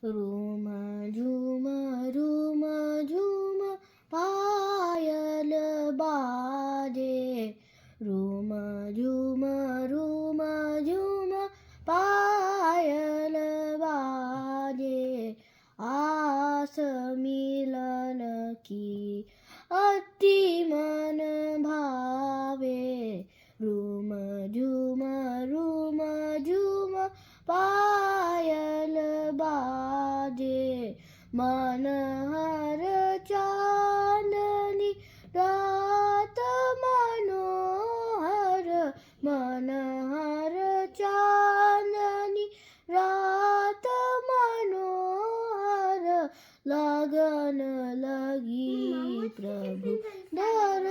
room ઝુમ room ઝુમ પાયલ બાજે, room ઝુમ room ઝુમ પાયલ બાજે, આસ મિલન કી અતિ મન ભાવે, રૂમ ઝુમ પાયલ બાજે, મનહર ચાંદની રાત મનોહર, મનહર ચાંદની રાત મનોહર, लगन लगी प्रभु दर